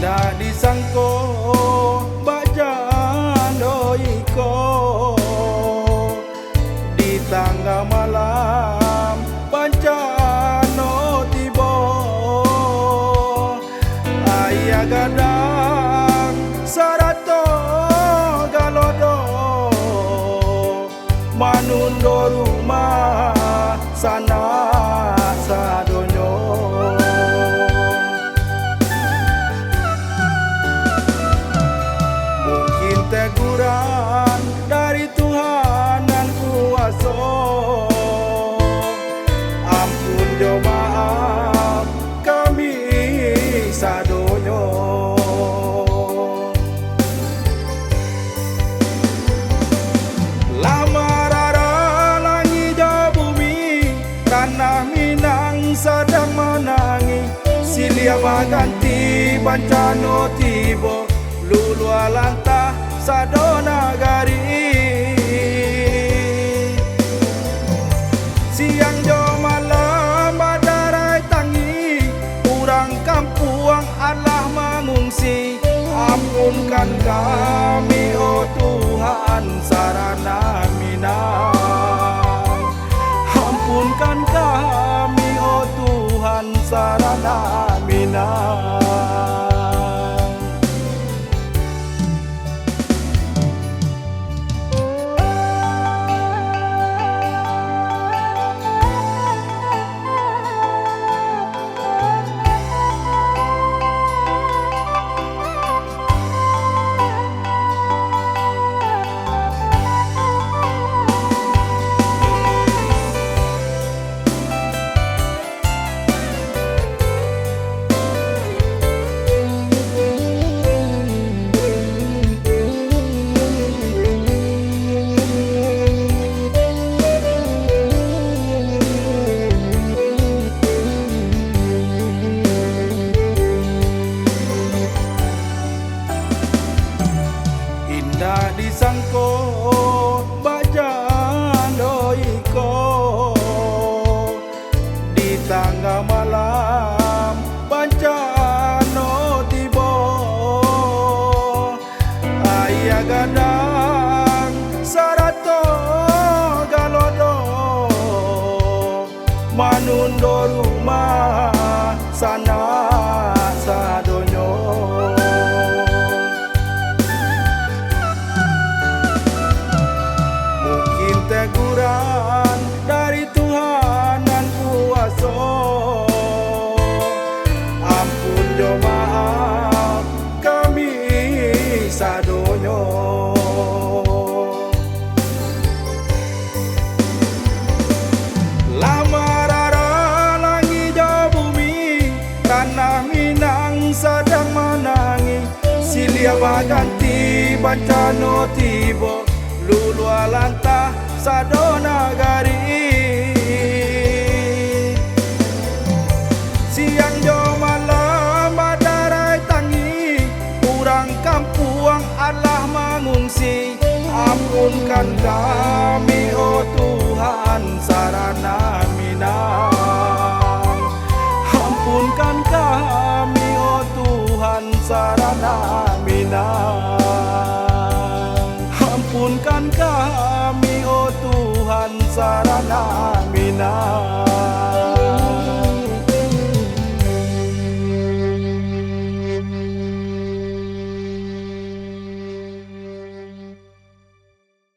Indah disangko bajaan iko di tangga malam pancano tibo ayah gadang sarato galodo manundo rumah sana sadonyo. Mungkin teguran dari Tuhan dan kuasa, ampun jo maaf kami sadonyo. Lama rara langi jo bumi, tanah Minang sedang menangi, silia baganti bancano tibo lulu alantah sadona gari. Siang jo malam badarai tangi, urang kampuang Allah mengungsi, ampunkan kami oh Tuhan sarana Minang, ampunkan kami oh Tuhan sarana Minang. Indah disangko bajaan iko di tangga malam pancano tibo ayah gadang sarato galodo manundo rumah sana sadonyo. Teguran dari Tuhan dan kuasa, ampun jo maaf kami sadonyo. Lama rara langi jo bumi, tanah Minang sedang menangi, silia baganti bancano tibo lulu alantah sadona gari. Siang jo malam badarai tangi, urang kampuang Allah mengungsi, ampunkan kami oh Tuhan sarana Minang, ampunkan kami oh Tuhan sarana Minang, ampunkan kami oh Tuhan sarana Minang.